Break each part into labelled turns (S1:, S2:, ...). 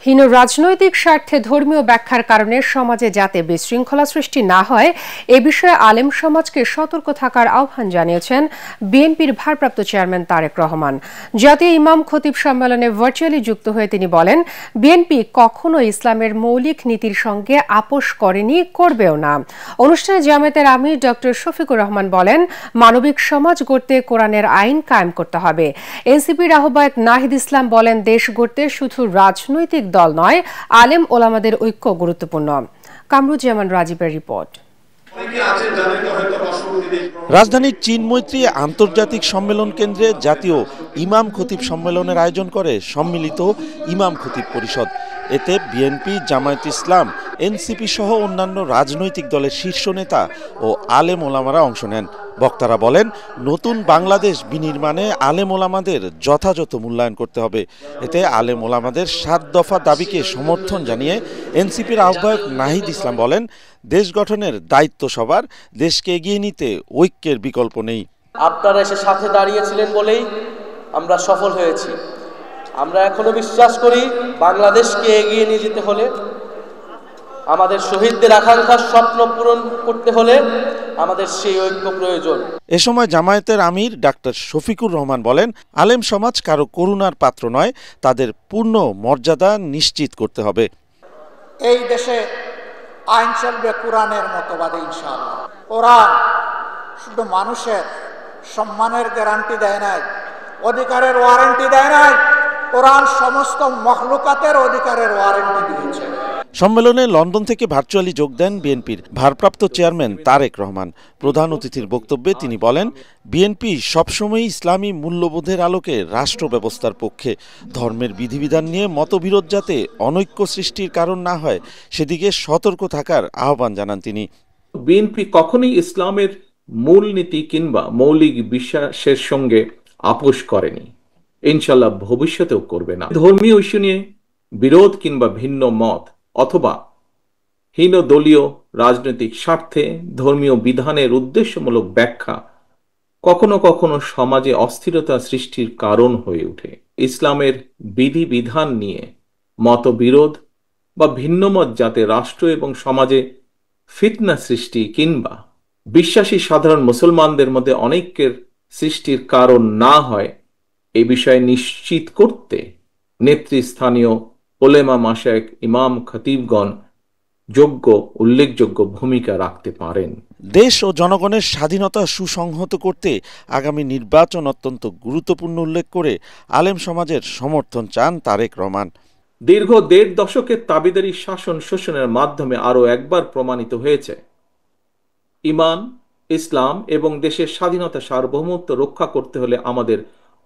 S1: হীন রাজনৈতিক স্বার্থে ধর্মীয় ব্যাখ্যার কারণে সমাজে যাতে বিশৃঙ্খলা সৃষ্টি না হয় এ বিষয়ে আলেম সমাজকে সতর্ক থাকার আহ্বান জানিয়েছেন বিএনপির ভারপ্রাপ্ত চেয়ারম্যান তারেক রহমান। জাতীয় ইমাম খতিব সম্মেলনে ভার্চুয়ালি যুক্ত হয়ে তিনি বলেন, বিএনপি কখনো ইসলামের মৌলিক নীতির সঙ্গে আপোষ করেনি, করবেও না। অনুষ্ঠানে জামায়াতের আমির ডক্টর শফিকুর রহমান বলেন, মানবিক সমাজ গড়তে কোরআনের আইন কায়েম করতে হবে। এনসিপির আহ্বায়ক নাহিদ ইসলাম বলেন, দেশ গড়তে শুধু রাজনৈতিক দল নয়, আলেম ওলামাদের ঐক্য গুরুত্বপূর্ণ। কামরুজ্জামান রাজীবের রিপোর্ট।
S2: রাজধানীর চীন মৈত্রী আন্তর্জাতিক সম্মেলন কেন্দ্রে জাতীয় ইমাম খতিব সম্মেলনের আয়োজন করে সম্মিলিত ইমাম খতিব পরিষদ। এতে বিএনপি, জামায়াত ইসলাম, এনসিপি সহ অন্যান্য রাজনৈতিক দলের শীর্ষ নেতা ও আলেম ওলামারা অংশ নেন। বক্তারা বলেন, নতুন বাংলাদেশ বিনির্মাণে আলেম ওলামাদের যথাযথ মূল্যায়ন করতে হবে। এতে আলেম ওলামাদের ৭ দফা দাবিকে সমর্থন জানিয়ে এনসিপির আহ্বায়ক নাহিদ ইসলাম বলেন, দেশ গঠনের দায়িত্ব সবার, দেশকে এগিয়ে নিতে ঐক্যের বিকল্প নেই।
S3: আপনারা এসে সাথে দাঁড়িয়েছিলেন বলেই আমরা সফল হয়েছি। আমরা এখনো বিশ্বাস করি, বাংলাদেশকে এগিয়ে নিয়ে যেতে হলে, আমাদের শহীদদের আকাঙ্ক্ষার স্বপ্ন পূরণ করতে হলে আমাদের সেই ঐক্য প্রয়োজন।
S2: এ সময় জামায়াতের আমির ডাক্তার শফিকুর রহমান বলেন, আলেম সমাজ কারো করুণার পাত্র নয়, তাদের পূর্ণ মর্যাদা নিশ্চিত করতে হবে।
S4: এই দেশে আইন চলবে কোরআনের মতবাদে ইনশাআল্লাহ। কোরআন শুধু মানুষের সম্মানের গ্যারান্টি দেয় নাই, অধিকারের ওয়ারেন্টি দেয় নাই, কোরআন সমস্ত মখলুকাতের অধিকারের ওয়ারেন্টি দিয়েছে।
S2: সম্মেলনে লন্ডন থেকে ভার্চুয়ালি যোগ দেন বিএনপির ভারপ্রাপ্ত চেয়ারম্যান তারেক রহমান। প্রধান অতিথির বক্তব্যে তিনি বলেন, বিএনপি সবসময় ইসলামী মূল্যবোধের আলোকে রাষ্ট্র ব্যবস্থার পক্ষে। ধর্মের বিধিবিধান নিয়ে মতবিরোধ যাতে অনৈক্য সৃষ্টির কারণ না হয় সেদিকে সতর্ক থাকার আহ্বান জানান তিনি।
S5: বিএনপি কখনোই ইসলামের মূলনীতি কিংবা মৌলিক বিশ্বাসের সঙ্গে আপোষ করেনি, ইনশাল্লাহ ভবিষ্যতেও করবে না। ধর্মীয় ইস্যু নিয়ে বিরোধ কিংবা ভিন্ন মত অথবা হীন দলীয় রাজনৈতিক স্বার্থে ধর্মীয় বিধানের উদ্দেশ্যমূলক ব্যাখ্যা কখনো কখনো সমাজে অস্থিরতা সৃষ্টির কারণ হয়ে ওঠে। ইসলামের বিধিবিধান নিয়ে মতবিরোধ বা ভিন্নমত যাতে রাষ্ট্র এবং সমাজে ফিতনা সৃষ্টি কিংবা বিশ্বাসী সাধারণ মুসলমানদের মধ্যে অনৈক্যের সৃষ্টির কারণ না হয়, এই বিষয়ে নিশ্চিত করতে নেতৃস্থানীয় ওলেমা মাশায়েখ, ইমাম খতিবগণ উল্লেখযোগ্য ভূমিকা রাখতে পারেন।
S2: দেশ ও জনগণের স্বাধীনতা সুসংহত করতে আগামী নির্বাচন অত্যন্ত গুরুত্বপূর্ণ উল্লেখ করে আলেম সমাজের সমর্থন চান তারেক রহমান।
S5: দীর্ঘ ১.৫ দশকের তাবেদারি শাসন শোষণের মাধ্যমে আরও একবার প্রমাণিত হয়েছে, ঈমান, ইসলাম এবং দেশের স্বাধীনতা সার্বভৌমত্ব রক্ষা করতে হলে আমাদের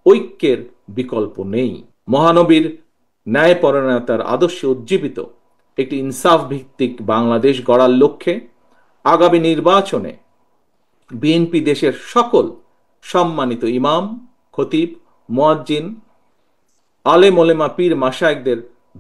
S5: ঐক্যের বিকল্প নেই। মহানবীর ন্যায়পরায়ণতার আদর্শে উজ্জীবিত একটি ইনসাফ ভিত্তিক বাংলাদেশ গড়ার লক্ষ্যে আগামী নির্বাচনে বিএনপি দেশের সকল সম্মানিত ইমাম, খতিব, মুয়াজ্জিন, আলেম ওলেমা, পীর মাশায়েখদের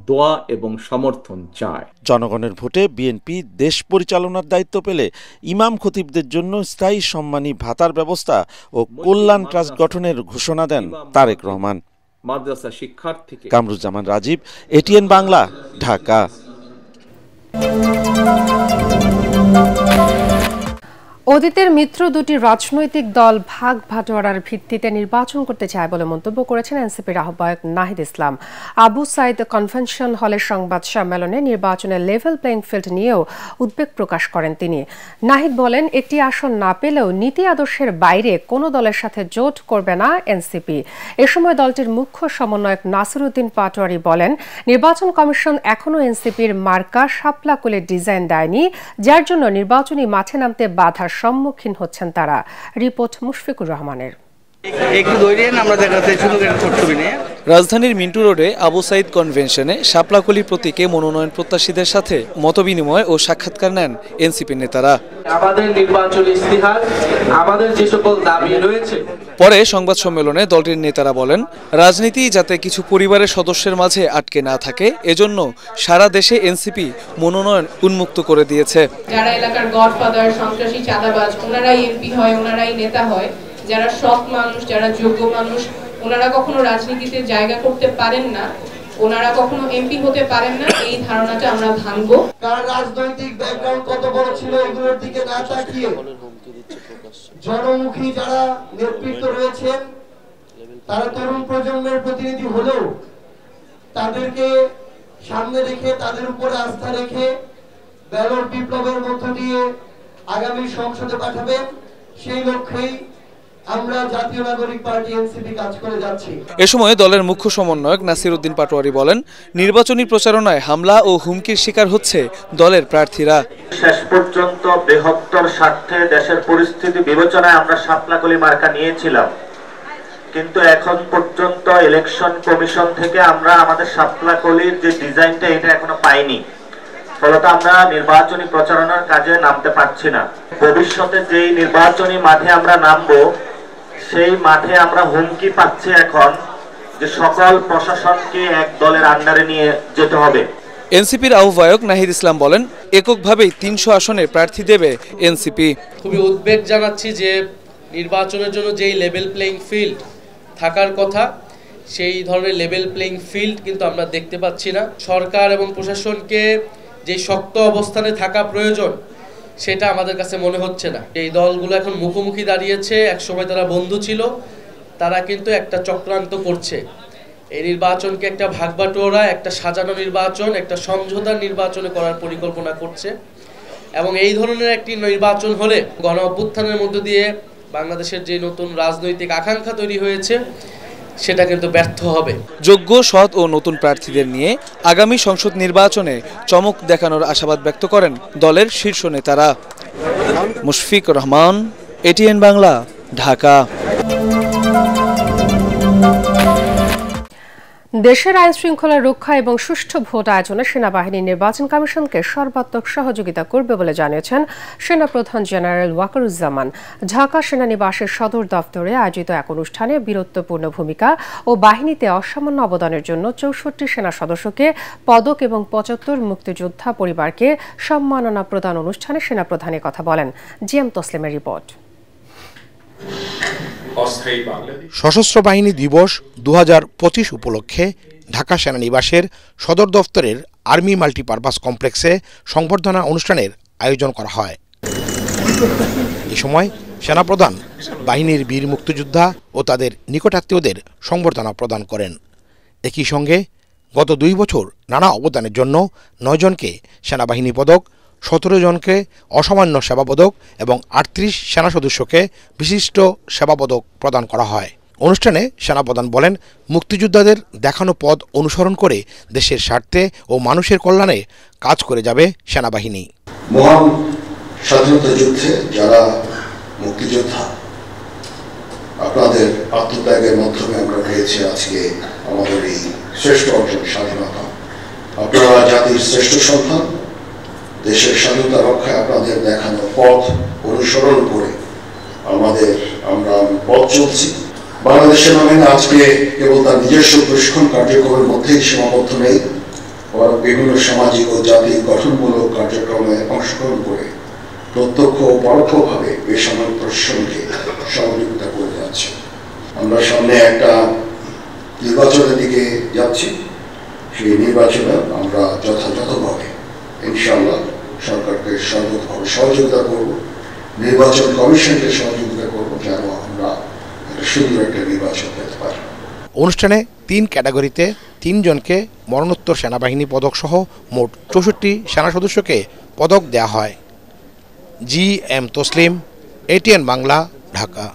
S5: দোয়া এবং সমর্থন চায়।
S2: জনগণের ভোটে বিএনপি দেশ পরিচালনার দায়িত্ব পেলে ইমাম খতিবদের জন্য স্থায়ী সম্মানী ভাতার ব্যবস্থা ও কল্যাণ ট্রাস্ট গঠনের ঘোষণা দেন তারেক রহমান।
S5: মাদ্রাসা শিক্ষার্থীকে
S2: কামরুজ্জামান রাজীব, এটিএন বাংলা, ঢাকা।
S1: অতীতের মিত্র দুটি রাজনৈতিক দল ভাগ বাটোয়ারার ভিত্তিতে নির্বাচন করতে চায় বলে মন্তব্য করেছেন এনসিপির আহ্বায়ক নাহিদ ইসলাম। আবু সাইদ কনভেনশন হলের সংবাদ সম্মেলনে নির্বাচনের লেভেল প্লেইং ফিল্ড নিয়েও উদ্বেগ প্রকাশ করেন তিনি। নাহিদ বলেন, একটি আসন না পেলেও নীতি আদর্শের বাইরে কোনো দলের সাথে জোট করবে না এনসিপি। এ সময় দলটির মুখ্য সমন্বয়ক নাসিরউদ্দিন পাটোয়ারি বলেন, নির্বাচন কমিশন এখনও এনসিপির মার্কা শাপলা কোলে ডিজাইন দেয়নি, যার জন্য নির্বাচনী মাঠে নামতে বাধার সম্মুখীন হচ্ছেন তারা। রিপোর্ট মুশফিকুর রহমানের।
S6: রাজধানীর মিন্টু রোডে আবু সাইদ কনভেনশনে শাপলাকলি প্রতীকে মনোনয়ন প্রত্যাশীদের সাথে মতবিনিময় ও সাক্ষাৎকার নেন এনসিপির নেতারা।
S3: আমাদের নির্বাচনী ইস্তিহার, আমাদের যে সকল দাবি রয়েছে।
S6: পরে সংবাদ সম্মেলনে দলটির নেতারা বলেন, রাজনীতি যাতে কিছু পরিবারের সদস্যের মাঝে আটকে না থাকে, এজন্য সারা দেশে এনসিপি মনোনয়ন উন্মুক্ত করে দিয়েছে।
S7: যারা এলাকার গডফাদার, সন্ত্রাসী, চাঁদাবাজ, ওনারাই এমপি হয়, ওনারাই নেতা হয়। যারা সৎ মানুষ, যারা যোগ্য মানুষ, ওনারা কখনো রাজনীতিতে জায়গা করতে পারেন না, ওনারা কখনো এমপি হতে পারেন না, এই ধারণাটা আমরা ভাঙবো।
S8: কার রাজনৈতিক ব্যাকগ্রাউন্ড কত বড় ছিল এগুলোর দিকে না তাকিয়ে জনমুখী যারা নেতৃত্ব রয়েছেন তারা তরুণ প্রজন্মের প্রতিনিধি হলেও তাদেরকে সামনে রেখে তাদের উপরে আস্থা রেখে ব্যালট বিপ্লবের মধ্য দিয়ে আগামী সংসদে পাঠাবেন, সেই লক্ষ্যেই আমরা জাতীয় নাগরিক পার্টি এনসিপি কাজ করে যাচ্ছি।
S6: এ সময় দলের মুখ্য সমন্বয়ক নাসির উদ্দিন পাটোয়ারি বলেন, নির্বাচনী প্রচারণায় হামলা ও হুমকির শিকার হচ্ছে দলের প্রার্থীরা।
S9: শেষ পর্যন্ত বৃহত্তর স্বার্থে দেশের পরিস্থিতি বিবেচনায় আমরা শাপলাকলি মার্কা নিয়েছিলাম, কিন্তু এখন পর্যন্ত ইলেকশন কমিশন থেকে আমরা আমাদের শাপলাকলির যে ডিজাইনটা এটা এখনো পাইনি, ফলত আমরা নির্বাচনী প্রচারণার কাজে নামতে পারছি না। ভবিষ্যতে যেই নির্বাচনী মাঠে আমরা নামবো সেই মাঠে আমরা হুমকি পাচ্ছি এখন যে সকল প্রশাসনকে এক দলের আন্ডারে নিয়ে যেতে হবে।
S6: এনসিপির আহ্বায়ক নাহিদ ইসলাম বলেন, এককভাবেই 300 আসনে প্রার্থী দেবে এনসিপি।
S3: খুবই উদ্বেগ জানাচ্ছি যে নির্বাচনের জন্য যেই লেভেল প্লেইং ফিল্ড থাকার কথা সেই ধরনের লেভেল প্লেইং ফিল্ড কিন্তু আমরা দেখতে পাচ্ছি না। সরকার এবং প্রশাসনকে যে শক্ত অবস্থানে থাকা প্রয়োজন সেটা আমাদের কাছে মনে হচ্ছে না। এই দলগুলো এখন মুখোমুখি দাঁড়িয়েছে, একসময় তারা বন্ধু ছিল, তারা কিন্তু একটা চক্রান্ত করছে। এই নির্বাচনকে একটা ভাগবাটোয়ারা, একটা সাজানো নির্বাচন, একটা সমঝোতার নির্বাচনে করার পরিকল্পনা করছে এবং এই ধরনের একটি নির্বাচন হলে গণ অভ্যুত্থানের মধ্য দিয়ে বাংলাদেশের যে নতুন রাজনৈতিক আকাঙ্ক্ষা তৈরি হয়েছে সেটা কিন্তু ব্যর্থ হবে।
S6: যোগ্য, সৎ ও নতুন প্রার্থীদের নিয়ে আগামী সংসদ নির্বাচনে চমক দেখানোর আশাবাদ ব্যক্ত করেন দলের শীর্ষ নেতারা। মুশফিক রহমান, এটিএন বাংলা, ঢাকা।
S1: দেশের আইন শৃঙ্খলা রক্ষা এবং সুষ্ঠু ভোট আয়োজনে সেনাবাহিনী নির্বাচন কমিশনকে সর্বাত্মক সহযোগিতা করবে বলে জানিয়েছেন সেনাপ্রধান জেনারেল ওয়াকারুজ্জামান। ঢাকা সেনানিবাসের সদর দফতরে আয়োজিত এক অনুষ্ঠানে বীরত্বপূর্ণ ভূমিকা ও বাহিনীতে অসামান্য অবদানের জন্য 64 সেনা সদস্যকে পদক এবং 75 মুক্তিযোদ্ধা পরিবারকে সম্মাননা প্রদান অনুষ্ঠানে সেনাপ্রধানের কথা বলেন। জিএম তসলিমের রিপোর্ট।
S10: সশস্ত্র বাহিনী দিবস 2025 উপলক্ষে ঢাকা সেনানিবাসের সদর দফতরের আর্মি মাল্টিপারপাস কমপ্লেক্সে সংবর্ধনা অনুষ্ঠানের আয়োজন করা হয়। এ সময় সেনাপ্রধান বাহিনীর বীর মুক্তিযোদ্ধা ও তাদের নিকটাত্মীয়দের সংবর্ধনা প্রদান করেন। একই সঙ্গে গত 2 বছর নানা অবদানের জন্য 9 জনকে সেনাবাহিনী পদক, 17 জনকে অসামান্য সেবা পদক এবং 38 সেনা সদস্যকে বিশিষ্ট সেবা পদক প্রদান করা হয়। অনুষ্ঠানে সেনাপ্রধান বলেন, মুক্তিযোদ্ধাদের দেখানো পথ অনুসরণ করে দেশের স্বার্থে ও মানুষের কল্যাণে কাজ করে যাবে সেনাবাহিনী।
S11: মহান স্বাধীনতা যুদ্ধে যারা মুক্তিযোদ্ধা, আপনাদের আত্মত্যাগের মাধ্যমে আমরা পেয়েছি আজকে আমাদের এই শ্রেষ্ঠ অর্জন স্বাধীনতা। আপনারা জাতির শ্রেষ্ঠ সন্তান। দেশের স্বাধীনতা রক্ষায় আপনাদের দেখানো পথ অনুসরণ করে আমরা পথ চলছি। বাংলাদেশ সেনাবাহিনী আজকে কেবল তার নিজস্ব প্রশিক্ষণ কার্যক্রমের মধ্যেই সীমাবদ্ধ নেই, বরং বিভিন্ন সামাজিক ও জাতির গঠনমূলক কার্যক্রমে অংশগ্রহণ করে প্রত্যক্ষ ও পরোক্ষভাবে বেসামরিক প্রশাসনকে সহযোগিতা করে যাচ্ছে। আমরা সামনে একটা নির্বাচনের দিকে যাচ্ছি, সেই নির্বাচনে আমরা যথাযথভাবে ইনশাআল্লাহ সরকারকে সর্বতভাবে সহযোগিতা করব, নির্বাচন কমিশনকে সহযোগিতা করব, যেন আমরা সুন্দর একটা নির্বাচন পেতে পারি।
S10: অনুষ্ঠানে 3 ক্যাটাগরিতে 3 জনকে মরণোত্তর সেনাবাহিনী পদক সহ মোট 64 সেনা সদস্যকে পদক দেওয়া হয়। GM Taslim, ATN Bangla, Dhaka.